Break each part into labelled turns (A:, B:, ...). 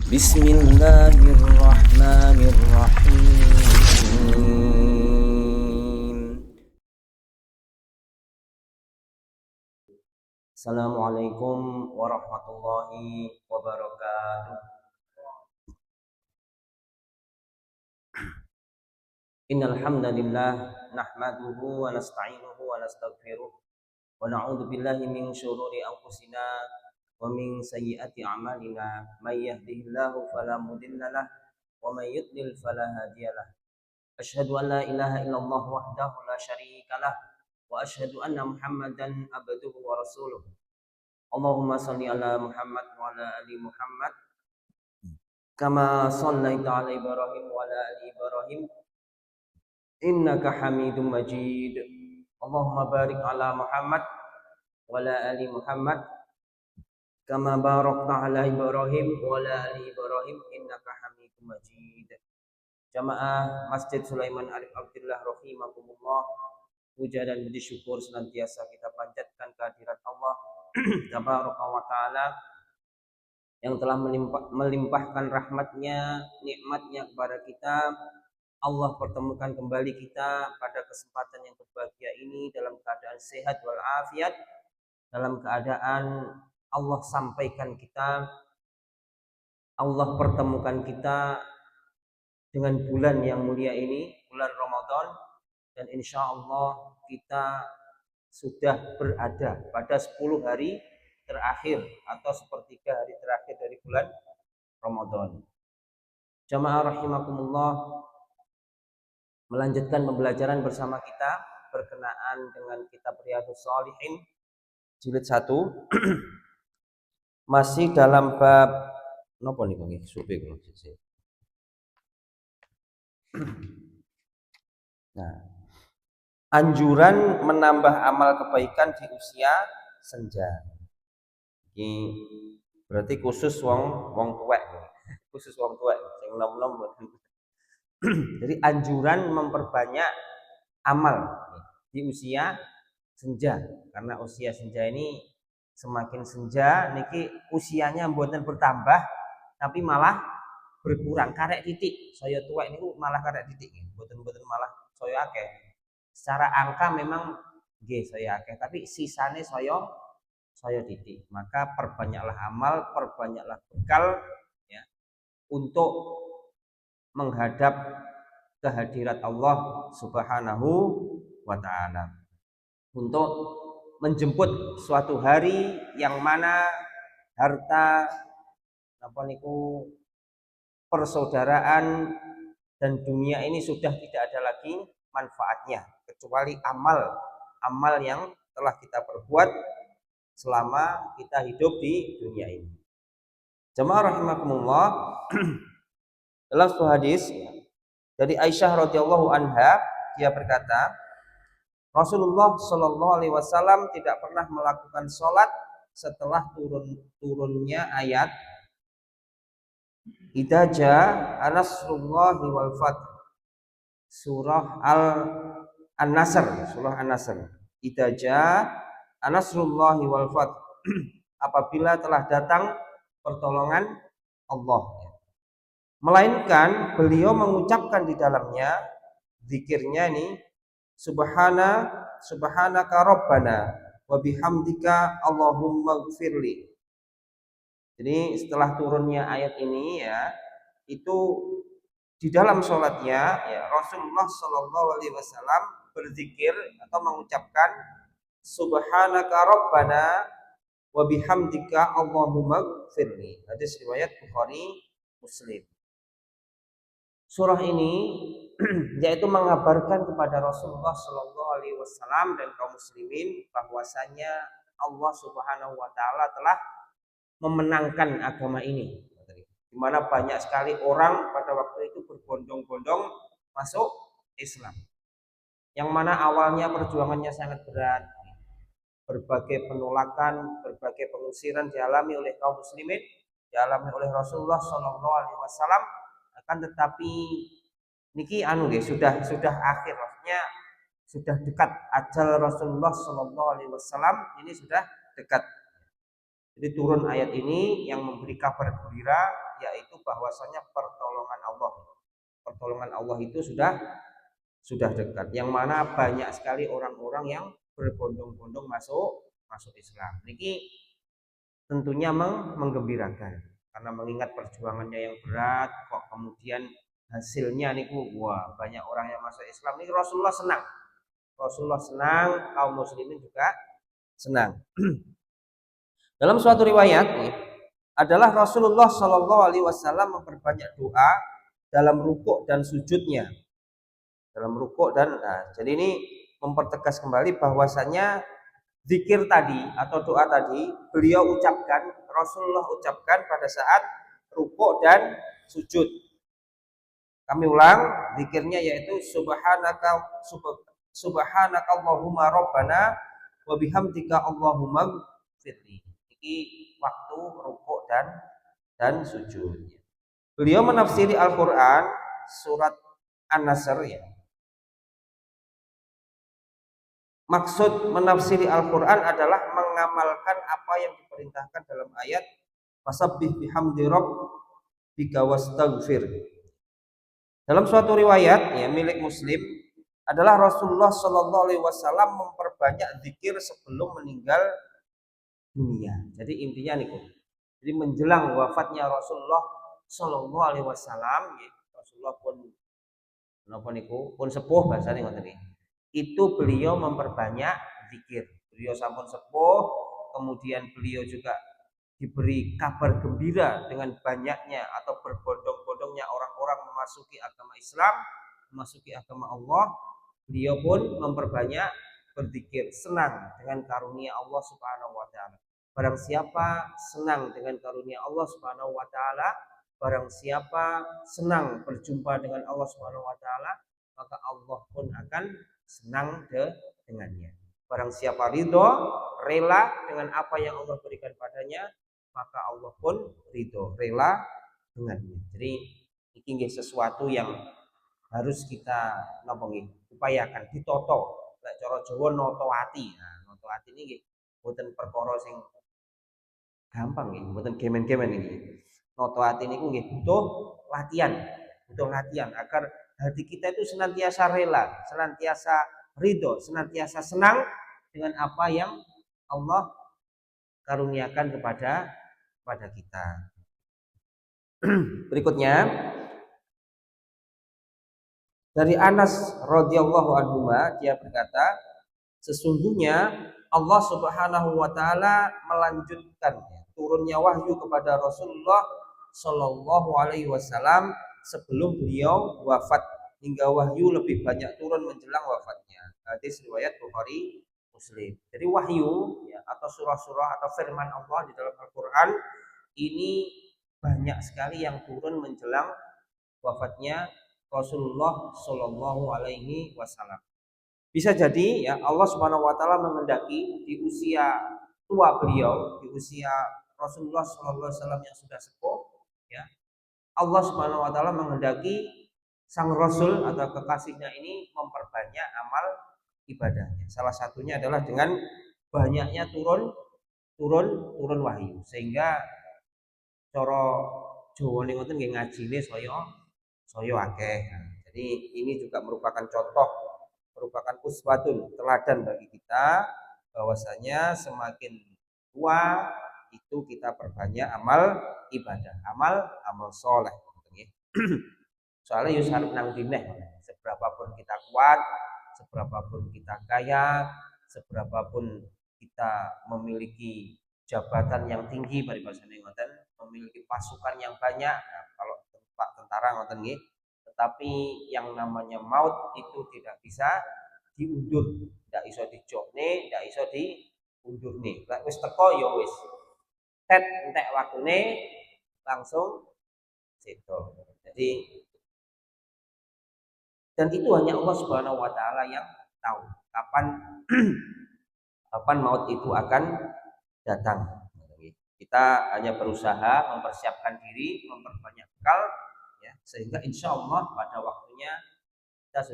A: Bismillahirrahmanirrahim. Assalamualaikum warahmatullahi wabarakatuh. Innal hamdalillah nahmaduhu wa nasta'inuhu wa nastaghfiruh wa na'udzu billahi min syururi anfusina wa min sayyiati a'malina. May yahdihillahu fala mudhillalah wa may yudlil fala hadiyalah. Asyhadu an la ilaha illallah wahdahu la syarikalah wa asyhadu anna Muhammadan abduhu wa rasuluh. Allahumma shalli ala Muhammad wa ala ali Muhammad kama shallaita ala Ibrahim wa ala ali Ibrahim innaka Hamidum Majid. Allahumma barik ala Muhammad wa ala ali Muhammad kama barakta ala Ibrahim wa ala ali Ibrahim innaka Hamidum Majid. Jamaah Masjid Sulaiman Arif Abdullah rahimakumullah, puja dan puji syukur senantiasa kita panjatkan kehadirat Allah tabaraka wa taala yang telah melimpahkan rahmatnya, nikmatnya kepada kita. Allah pertemukan kembali kita pada kesempatan yang berbahagia ini dalam keadaan sehat walafiat, dalam keadaan Allah sampaikan kita, Allah pertemukan kita dengan bulan yang mulia ini, bulan Ramadan, dan insya Allah kita sudah berada pada 10 hari terakhir atau sepertiga hari terakhir dari bulan Ramadan. Jamaah rahimakumullah, melanjutkan pembelajaran bersama kita berkenaan dengan kitab Riyadhus Shalihin jilid 1 masih dalam bab napa niku nggih supe kula sik. Nah, anjuran menambah amal kebaikan di usia senja. Ini berarti khusus wong tuwek. Khusus wong tuwek sing nom-nom. Jadi anjuran memperbanyak amal di usia senja, karena usia senja ini semakin senja niki usianya mboten bertambah tapi malah berkurang, karek titik. Saya tuwek niku malah karek titik, mboten malah saya akeh. Secara angka memang nggih saya akeh, tapi sisane saya titik. Maka perbanyaklah amal, perbanyaklah bekal ya untuk menghadap kehadirat Allah Subhanahu wa taala, untuk menjemput suatu hari yang mana harta apa niku persaudaraan dan dunia ini sudah tidak ada lagi manfaatnya kecuali amal yang telah kita perbuat selama kita hidup di dunia ini. Jemaah rahimakumullah, dalam sebuah hadis dari Aisyah radhiyallahu anha, dia berkata, Rasulullah shallallahu alaihi wasallam tidak pernah melakukan sholat setelah turunnya ayat Idza jaa nasrullahi wal fath, surah An-Nasr, surah An-Nasr. Idza jaa nasrullahi wal fath, apabila telah datang pertolongan Allah. Melainkan beliau mengucapkan di dalamnya zikirnya ini, subhanaka rabbana wa bihamdika allahumma ighfirli. Jadi setelah turunnya ayat ini ya, itu di dalam sholatnya ya Rasulullah Shallallahu Alaihi Wasallam berzikir atau mengucapkan subhanaka rabbana wa bihamdika allahumma ighfirli. Hadis riwayat Bukhari Muslim. Surah ini yaitu mengabarkan kepada Rasulullah Shallallahu Alaihi Wasallam dan kaum muslimin bahwasanya Allah Subhanahu Wa Taala telah memenangkan agama ini, di mana banyak sekali orang pada waktu itu berbondong-bondong masuk Islam, yang mana awalnya perjuangannya sangat berat, berbagai penolakan, berbagai pengusiran dialami oleh kaum muslimin, dialami oleh Rasulullah Shallallahu Alaihi Wasallam. Akan tetapi niki sudah akhir, maksudnya sudah dekat ajal Rasulullah Shallallahu Alaihi Wasallam ini sudah dekat. Jadi turun ayat ini yang memberi kabar gembira, yaitu bahwasanya pertolongan Allah itu sudah dekat, yang mana banyak sekali orang-orang yang berbondong-bondong masuk Islam. Niki tentunya menggembirakan karena mengingat perjuangannya yang berat, kok kemudian hasilnya niku wah banyak orang yang masuk Islam. Ini Rasulullah senang, kaum muslimin juga senang. Dalam suatu riwayat nih, adalah Rasulullah Shallallahu Alaihi Wasallam memperbanyak doa dalam rukuk dan sujudnya. Jadi ini mempertegas kembali bahwasanya zikir tadi atau doa tadi Rasulullah ucapkan pada saat rukuk dan sujud. Kami ulang, zikirnya yaitu subhanaka Allahumma rabbana wa bihamdika Allahumma firli. Ini waktu rukuk dan sujud. Beliau menafsiri Al-Qur'an surat An-Nasr ya. Maksud menafsiri Al-Qur'an adalah mengamalkan apa yang diperintahkan dalam ayat fasabbih bihamdi rabbika wastaghfir. Dalam suatu riwayat ya milik Muslim adalah Rasulullah Shallallahu Alaihi Wasallam memperbanyak zikir sebelum meninggal dunia. Jadi intinya nih, jadi menjelang wafatnya Rasulullah Shallallahu Alaihi Wasallam, Rasulullah pun sepuh bahasanya ngoten iki. Itu beliau memperbanyak zikir. Beliau sampun sepuh, kemudian beliau juga diberi kabar gembira dengan banyaknya atau berbondong-bondongnya orang-orang memasuki agama Islam, memasuki agama Allah. Beliau pun memperbanyak berzikir, senang dengan karunia Allah Subhanahu wa taala. Barang siapa senang dengan karunia Allah Subhanahu wa taala, barang siapa senang berjumpa dengan Allah Subhanahu wa taala, maka Allah pun akan senang dengannya. Barang siapa ridho, rela dengan apa yang Allah berikan padanya, maka Allah pun ridho, rela dengannya. Jadi ini sesuatu yang harus kita upayakan, ditoto. Lek cara Jawa noto ati. Nah, noto ati ini mboten perkara sing gampang nggih, mboten gemen-gemen iki. Noto ati niku nggih butuh latihan agar hati kita itu senantiasa rela, senantiasa ridho, senantiasa senang dengan apa yang Allah karuniakan kepada kita. Berikutnya dari Anas radhiyallahu anhu, dia berkata, sesungguhnya Allah Subhanahu wa taala melanjutkan turunnya wahyu kepada Rasulullah Shallallahu alaihi wasallam sebelum beliau wafat, hingga wahyu lebih banyak turun menjelang wafatnya. Hadis riwayat Bukhari Muslim. Jadi wahyu ya, atau surah-surah atau firman Allah di dalam Al-Qur'an ini banyak sekali yang turun menjelang wafatnya Rasulullah Shallallahu alaihi wasallam. Bisa jadi ya Allah Subhanahu wa taala mengendaki di usia tua beliau, di usia Rasulullah Shallallahu alaihi wasallam yang sudah sepuh ya, Allah Subhanahu wa taala mengendaki sang Rasul atau kekasihnya ini memperbanyak amal ibadahnya. Salah satunya adalah dengan banyaknya turun wahyu, sehingga cara Jawa ning ngoten nggih ngajine saya akeh. Jadi ini juga merupakan contoh, merupakan uswatun, teladan bagi kita bahwasanya semakin tua itu kita perbanyak amal ibadah, amal soleh. Soalnya harus nang dineh, seberapapun kita kuat, seberapapun kita kaya, seberapapun kita memiliki jabatan yang tinggi, paribasane ngoten, memiliki pasukan yang banyak. Nah, kalau Pak tentara ngoten nggih, tetapi yang namanya maut itu tidak bisa diundur, tidak iso dijokne, tidak iso diundurne. Lek wis teko ya wis. Tet entek waktune langsung sedo. Jadi dan itu hanya Allah Subhanahu wa taala yang tahu kapan maut itu akan datang. Kita hanya berusaha mempersiapkan diri, memperbanyak bekal ya, sehingga insya Allah pada waktunya kita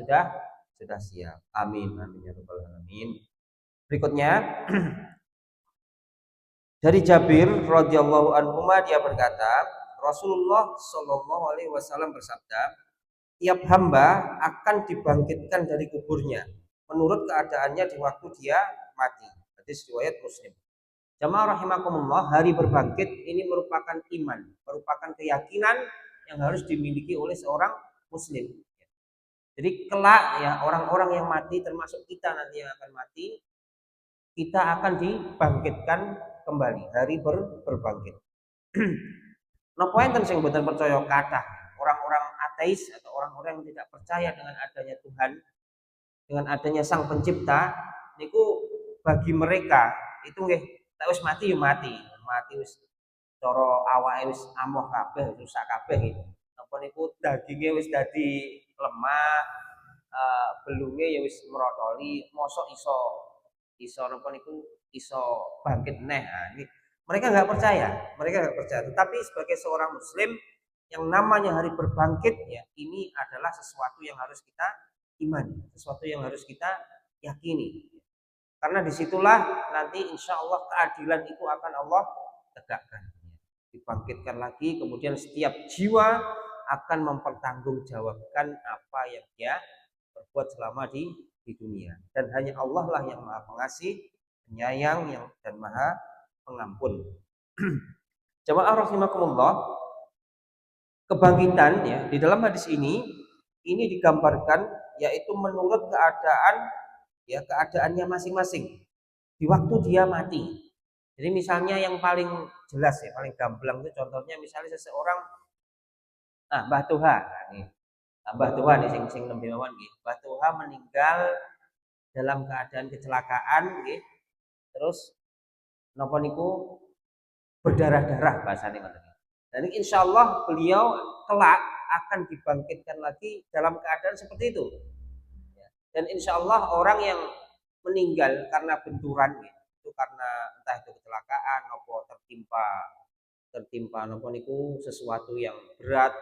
A: sudah siap. Amin amin ya rabbal alamin. Berikutnya dari Jabir radhiyallahu anhu, dia berkata, Rasulullah Shallallahu Alaihi Wasallam bersabda, tiap hamba akan dibangkitkan dari kuburnya menurut keadaannya di waktu dia mati. Hadis riwayat Muslim. Jamaah rahimakumullah, hari berbangkit ini merupakan iman, merupakan keyakinan yang harus dimiliki oleh seorang muslim. Jadi kelak ya orang-orang yang mati termasuk kita nanti yang akan mati, kita akan dibangkitkan kembali, hari berbangkit. Napa enten sing mboten percaya kathah orang-orang ateis atau orang-orang yang tidak percaya dengan adanya Tuhan, dengan adanya Sang Pencipta, niku bagi mereka itu nggih nek wis mati ya mati, mati wis cara awake wis amoh kabeh, rusak kabeh gitu. Napa niku daginge wis dadi lemah, belunge ya wis merotoli, mosok iso napa niku iso bangkit neh. Nah, ini mereka nggak percaya, Tetapi sebagai seorang muslim yang namanya hari berbangkit ya, ini adalah sesuatu yang harus kita imani, sesuatu yang harus kita yakini. Karena disitulah nanti insya Allah keadilan itu akan Allah tegakkan. Dibangkitkan lagi, kemudian setiap jiwa akan mempertanggungjawabkan apa yang dia berbuat selama di dunia. Dan hanya Allah lah yang maha pengasih, penyayang dan maha pengampun. Jamaah rahimakumullah, kebangkitan ya di dalam hadis ini digambarkan yaitu menurut keadaannya masing-masing di waktu dia mati. Jadi misalnya yang paling jelas ya, paling gamblang itu contohnya misalnya seseorang Mbah Tuha. Nah, nih. Mbah Tuha nih sing nembe mawon nggih. Mbah Tuha meninggal dalam keadaan kecelakaan nggih. Terus napa niku berdarah-darah bahasane ngoten. Dan insyaallah beliau kelak akan dibangkitkan lagi dalam keadaan seperti itu. Dan insyaallah orang yang meninggal karena benturan itu karena entah itu kecelakaan atau tertimpa napa niku sesuatu yang berat,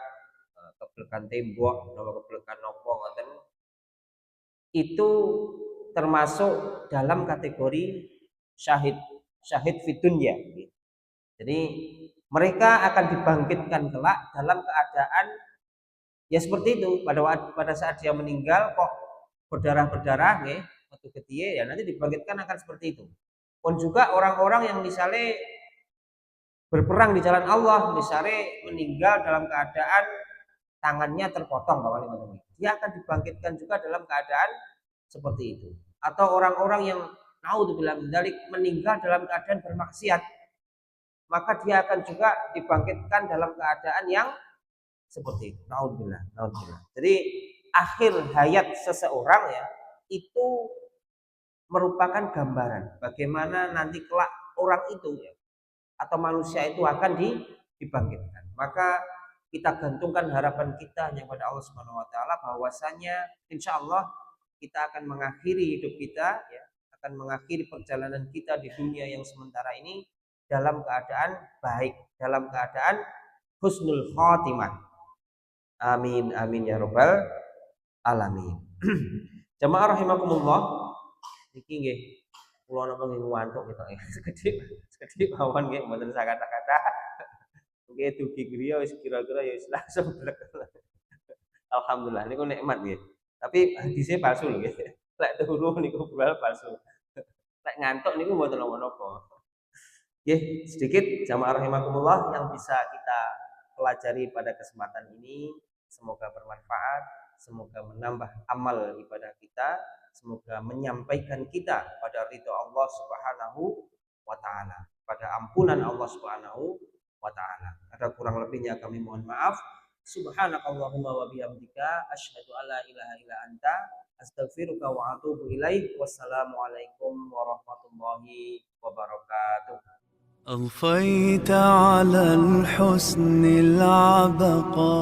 A: keblekan tembok, keblekan nopo ngoten, itu termasuk dalam kategori syahid fid dunya. Jadi mereka akan dibangkitkan kelak dalam keadaan ya seperti itu. Pada saat dia meninggal kok berdarah nggih, metu getihe ya nanti dibangkitkan akan seperti itu. Pun juga orang-orang yang misalnya berperang di jalan Allah, misalnya meninggal dalam keadaan tangannya terpotong, dia akan dibangkitkan juga dalam keadaan seperti itu. Atau orang-orang yang naudzubillah dzalik meninggal dalam keadaan bermaksiat, maka dia akan juga dibangkitkan dalam keadaan yang seperti itu. Naudzubillah. Jadi akhir hayat seseorang ya itu merupakan gambaran bagaimana nanti kelak orang itu ya, atau manusia itu akan dibangkitkan. Maka kita gantungkan harapan kita hanya pada Allah Subhanahu wa taala bahwasanya insya Allah kita akan mengakhiri hidup kita ya, akan mengakhiri perjalanan kita di dunia yang sementara ini dalam keadaan baik, dalam keadaan husnul khotimah. Amin amin ya rabbal alamin. Jamaah rahimakumullah, iki nggih kula napa nggih ngantuk gitu. Sekedhik mawon nggih mboten sak kata-kata. Nggih dugi griya wis kira-kira ya wis langsung blek. Alhamdulillah niku nikmat nggih. Tapi hadise palsu lho nggih. Lek turu niku palsu. Lek ngantuk niku mboten napa-napa. Nggih, sedikit jamaah rahimakumullah yang bisa kita pelajari pada kesempatan ini. Semoga bermanfaat, semoga menambah amal ibadah kita, semoga menyampaikan kita pada ridho Allah Subhanahu wa taala, pada ampunan Allah Subhanahu wa taala. Ada kurang lebihnya kami mohon maaf. Subhanakallahumma wa bihamdika asyhadu alla ilaha illa anta astaghfiruka wa atubu ilaik. Wassalamualaikum warahmatullahi wabarakatuh.
B: أضفيت على الحسن العبقى